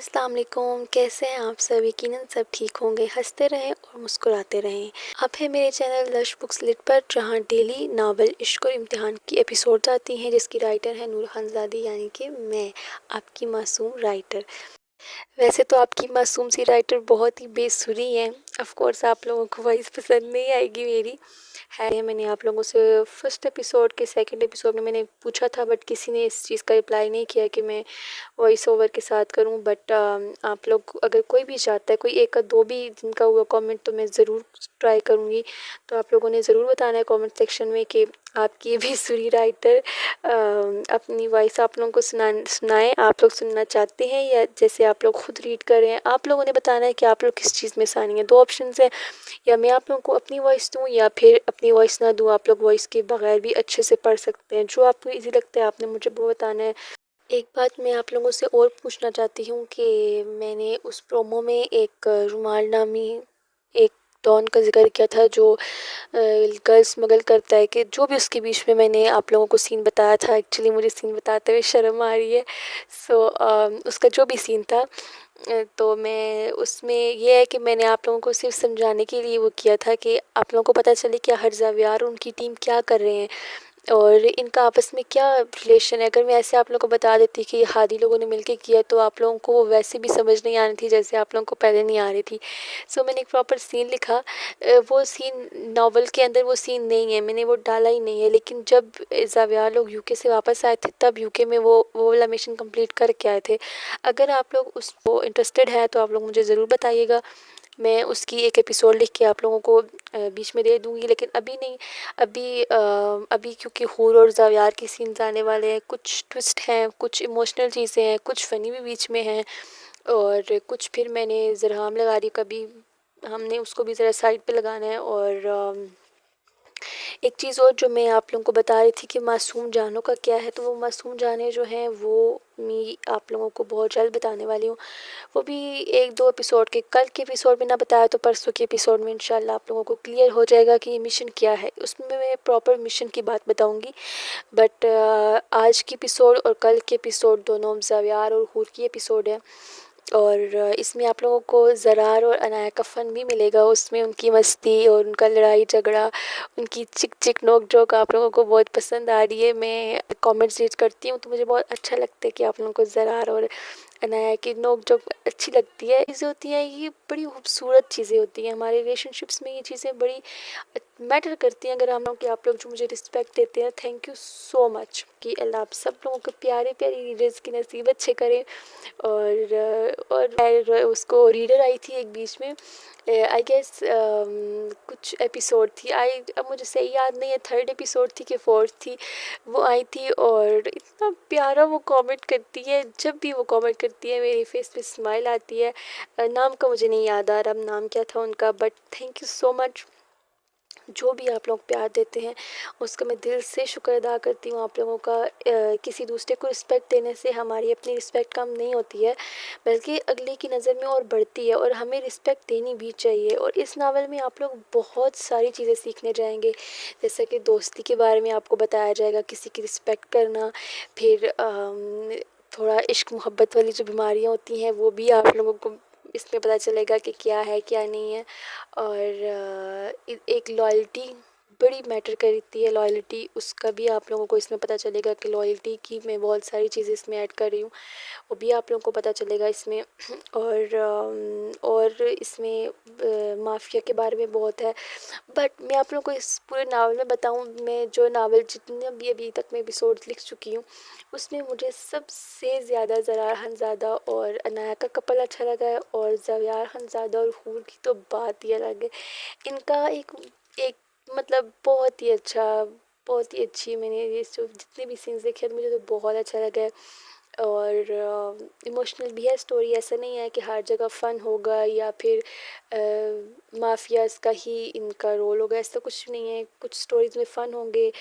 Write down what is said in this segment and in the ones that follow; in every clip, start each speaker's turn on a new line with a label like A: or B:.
A: अस्सलाम वालेकुम, कैसे हैं आप सब? यकीनन सब ठीक होंगे। हंसते रहें और मुस्कुराते रहें। आप हैं मेरे चैनल लश बुक्स लिट पर, जहां डेली नावल, इश्क और इम्तिहान की एपिसोड्स आती हैं, जिसकी राइटर है नूर खानज़ादी, यानी कि मैं, आपकी मासूम राइटर। वैसे तो आपकी मासूम सी राइटर बहुत ही बेसुरी हैं। ऑफ कोर्स आप लोगों को वॉइस पसंद नहीं आएगी मेरी। है, मैंने आप लोगों से फर्स्ट एपिसोड के सेकंड एपिसोड में मैंने पूछा था, बट किसी ने इस चीज़ का रिप्लाई नहीं किया कि मैं वॉइस ओवर के साथ करूं। बट आप लोग अगर कोई भी चाहता है, कोई एक या दो भी जिनका हुआ कमेंट, तो मैं ज़रूर ट्राई करूंगी। तो आप लोगों ने ज़रूर बताना है कमेंट सेक्शन में कि आपकी भी सुरी राइटर अपनी वॉइस आप लोगों को सुनाएं। आप लोग सुनना चाहते हैं या जैसे आप लोग खुद रीड कर रहे हैं। आप लोगों ने बताना है कि आप लोग किस चीज़ में सानी है। दो ऑप्शन है, या मैं आप लोगों को अपनी वॉइस दूँ या फिर अपनी वॉइस ना दूँ। आप लोग वॉइस के बगैर भी अच्छे से पढ़ सकते हैं, जो आपको इजी लगता है आपने मुझे वो बताना है। एक बात मैं आप लोगों से और पूछना चाहती हूँ कि मैंने उस प्रोमो में एक रुमाल नामी एक डॉन का जिक्र किया था, जो गर्ल स्मगल करता है, कि जो भी उसके बीच में मैंने आप लोगों को सीन बताया था। एक्चुअली मुझे सीन बताते हुए शर्म आ रही है। सो उसका जो भी सीन था, तो मैं उसमें ये है कि मैंने आप लोगों को सिर्फ समझाने के लिए वो किया था कि आप लोगों को पता चले कि हरजावियार और उनकी टीम क्या कर रहे हैं और इनका आपस में क्या रिलेशन है। अगर मैं ऐसे आप लोगों को बता देती कि हादी लोगों ने मिलके किया, तो आप लोगों को वो वैसे भी समझ नहीं आनी थी जैसे आप लोगों को पहले नहीं आ रही थी। सो मैंने एक प्रॉपर सीन लिखा। वो सीन नावल के अंदर वो सीन नहीं है, मैंने वो डाला ही नहीं है। लेकिन जब ज़ावियार लोग यूके से वापस आए थे, तब यूके में वो वाला मिशन कंप्लीट करके आए थे। अगर आप लोग उसको इंटरेस्टेड है तो आप लोग मुझे ज़रूर बताइएगा। मैं उसकी एक एपिसोड लिख के आप लोगों को बीच में दे दूँगी, लेकिन अभी नहीं। अभी क्योंकि हूर और ज़ावियार के सीन्स आने वाले हैं, कुछ ट्विस्ट हैं, कुछ इमोशनल चीज़ें हैं, कुछ फ़नी भी बीच में हैं, और कुछ फिर मैंने ज़रहाम लगारी का भी, हमने उसको भी ज़रा साइड पे लगाना है। और एक चीज़ और जो मैं आप लोगों को बता रही थी कि मासूम जानों का क्या है, तो वो मासूम जाने जो हैं वो मैं आप लोगों को बहुत जल्द बताने वाली हूँ। वो भी एक दो एपिसोड के, कल के एपिसोड में ना बताया तो परसों के एपिसोड में इंशाल्लाह आप लोगों को क्लियर हो जाएगा कि ये मिशन क्या है। उसमें मैं प्रॉपर मिशन की बात बताऊंगी। बट आज की एपिसोड और कल के एपिसोड दोनों ज़ावियार और हूर की एपिसोड है। और इसमें आप लोगों को ज़रार और अनाया का फ़न भी मिलेगा। उसमें उनकी मस्ती और उनका लड़ाई झगड़ा, उनकी चिक चिक नोक जोक आप लोगों को बहुत पसंद आ रही है। मैं कमेंट्स रीड करती हूँ तो मुझे बहुत अच्छा लगता है कि आप लोगों को ज़रार और अनाया की नोक जोक अच्छी लगती है। चीज़ें होती हैं, ये बड़ी खूबसूरत चीज़ें होती हैं हमारे रिलेशनशिप्स में। ये चीज़ें बड़ी मैटर करती हैं। अगर हम लोग कि आप लोग जो मुझे रिस्पेक्ट देते हैं, थैंक यू सो मच। कि अल्लाह आप सब लोगों को प्यारे प्यारे रीडर्स की नसीब अच्छे करे। और उसको रीडर आई थी एक बीच में, आई गेस कुछ एपिसोड थी, अब मुझे सही याद नहीं है, थर्ड एपिसोड थी कि फोर्थ थी, वो आई थी। और इतना प्यारा वो कमेंट करती है, जब भी वो कमेंट करती है मेरे फेस पे स्माइल आती है। नाम का मुझे नहीं याद आ रहा अब नाम क्या था उनका, but thank you so much. जो भी आप लोग प्यार देते हैं उसका मैं दिल से शुक्र अदा करती हूँ आप लोगों का। किसी दूसरे को रिस्पेक्ट देने से हमारी अपनी रिस्पेक्ट कम नहीं होती है, बल्कि अगले की नज़र में और बढ़ती है, और हमें रिस्पेक्ट देनी भी चाहिए। और इस नावल में आप लोग बहुत सारी चीज़ें सीखने जाएंगे, जैसे कि दोस्ती के बारे में आपको बताया जाएगा, किसी की रिस्पेक्ट करना। फिर थोड़ा इश्क मोहब्बत वाली जो बीमारियाँ होती हैं वो भी आप लोगों को इसमें पता चलेगा कि क्या है क्या नहीं है। और एक लॉयल्टी बड़ी मैटर करती है, लॉयल्टी, उसका भी आप लोगों को इसमें पता चलेगा कि लॉयल्टी की मैं बहुत सारी चीज़ें इसमें ऐड कर रही हूँ, वो भी आप लोगों को पता चलेगा इसमें। और इसमें माफिया के बारे में बहुत है। बट मैं आप लोगों को इस पूरे नावल में बताऊँ, मैं जो नावल जितने भी अभी तक मैं एपिसोड लिख चुकी हूँ, उसमें मुझे सबसे ज़्यादा ज़रार खानज़ादा और अनाया का कपल अच्छा लगा है। और ज़ावियार खानज़ादा और हूर की तो बात ही अलग है। इनका एक एक मतलब बहुत ही अच्छा, बहुत ही अच्छी, मैंने ये जो जितने भी सीन्स देखे हैं, मुझे तो बहुत अच्छा लगा है। और इमोशनल भी है स्टोरी, ऐसा नहीं है कि हर जगह फ़न होगा या फिर माफियाज़ का ही इनका रोल होगा, ऐसा कुछ नहीं है। कुछ स्टोरीज़ में फ़न होंगे,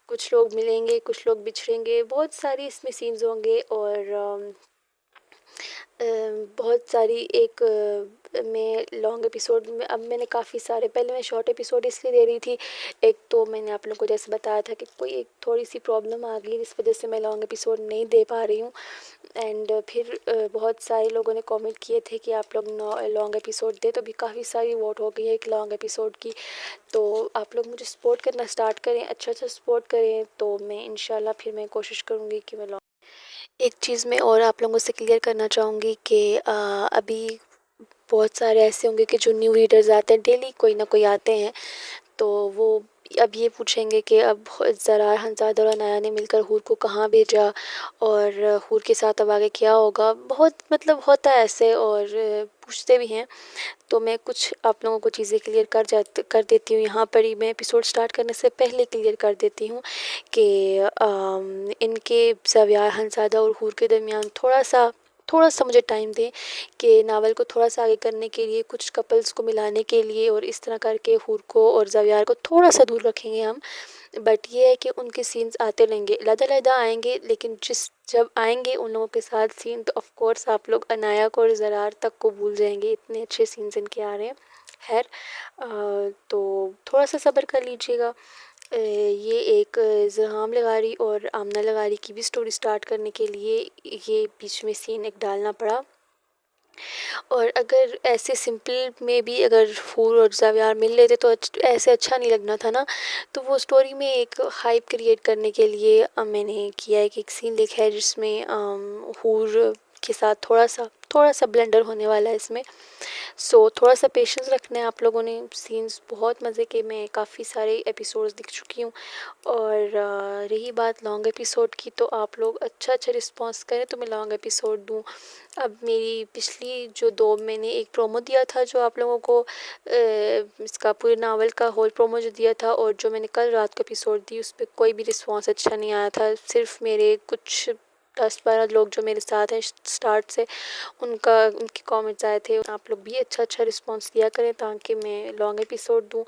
A: कुछ लोग मिलेंगे, कुछ लोग बिछड़ेंगे, बहुत सारी इसमें सीन्स होंगे। और बहुत बहुत सारी एक मैं लॉन्ग एपिसोड में अब मैंने काफ़ी सारे पहले मैं शॉर्ट एपिसोड इसलिए दे रही थी। एक तो मैंने आप लोगों को जैसे बताया था कि कोई एक थोड़ी सी प्रॉब्लम आ गई जिस वजह से मैं लॉन्ग एपिसोड नहीं दे पा रही हूँ। एंड फिर बहुत सारे लोगों ने कमेंट किए थे कि आप लोग लॉन्ग एपिसोड दे, तो भी काफ़ी सारी वोट हो गई है एक लॉन्ग एपिसोड की। तो आप लोग मुझे सपोर्ट करना स्टार्ट करें, अच्छा सपोर्ट करें, तो मैं इंशाल्लाह फिर मैं कोशिश करूँगी कि मैं एक चीज़ मैं और आप लोगों से क्लियर करना चाहूँगी कि अभी बहुत सारे ऐसे होंगे कि जो न्यू रीडर्स आते हैं, डेली कोई ना कोई आते हैं, तो वो अब ये पूछेंगे कि अब ज़रा हंसाद और अनाया ने मिलकर हूर को कहाँ भेजा और हूर के साथ अब आगे क्या होगा। बहुत मतलब होता है ऐसे और पूछते भी हैं। तो मैं कुछ आप लोगों को चीज़ें क्लियर कर देती हूँ यहाँ पर ही। मैं एपिसोड स्टार्ट करने से पहले क्लियर कर देती हूँ कि इनके ज़ावियार हंसादा और हूर के दरमियान थोड़ा सा मुझे टाइम दें कि नावल को थोड़ा सा आगे करने के लिए, कुछ कपल्स को मिलाने के लिए, और इस तरह करके हूर को और ज़ावियार को थोड़ा सा दूर रखेंगे हम। बट ये है कि उनके सीन्स आते रहेंगे, अलग-अलग आएंगे, लेकिन जब आएंगे उन लोगों के साथ सीन, तो ऑफ कोर्स आप लोग अनाया को और ज़रार तक को भूल जाएंगे, इतने अच्छे सीन्स इनके आ रहे हैं। खैर तो थोड़ा सा सब्र कर लीजिएगा। ये एक ज़िहाम लगारी और आमना लगारी की भी स्टोरी स्टार्ट करने के लिए ये बीच में सीन एक डालना पड़ा। और अगर ऐसे सिंपल में भी अगर हूर और ज़ावियार मिल लेते तो ऐसे अच्छा नहीं लगना था ना। तो वो स्टोरी में एक हाइप क्रिएट करने के लिए मैंने किया है कि एक सीन लिखा है जिसमें हूर के साथ थोड़ा सा ब्लेंडर होने वाला है इसमें। सो थोड़ा सा पेशेंस रखना है आप लोगों ने। सीन्स बहुत मज़े के, मैं काफ़ी सारे एपिसोड्स देख चुकी हूँ। और रही बात लॉन्ग एपिसोड की, तो आप लोग अच्छा रिस्पॉन्स करें तो मैं लॉन्ग एपिसोड दूँ। अब मेरी पिछली जो 2 मैंने एक प्रोमो दिया था जो आप लोगों को इसका पूरे नावल का होल प्रोमो जो दिया था, और जो मैंने कल रात को एपिसोड दी उस पर कोई भी रिस्पॉन्स अच्छा नहीं आया था। सिर्फ मेरे कुछ 10-12 लोग जो मेरे साथ हैं स्टार्ट से, उनके कमेंट्स आए थे। आप लोग भी अच्छा रिस्पॉन्स दिया करें ताकि मैं लॉन्ग एपिसोड दूँ।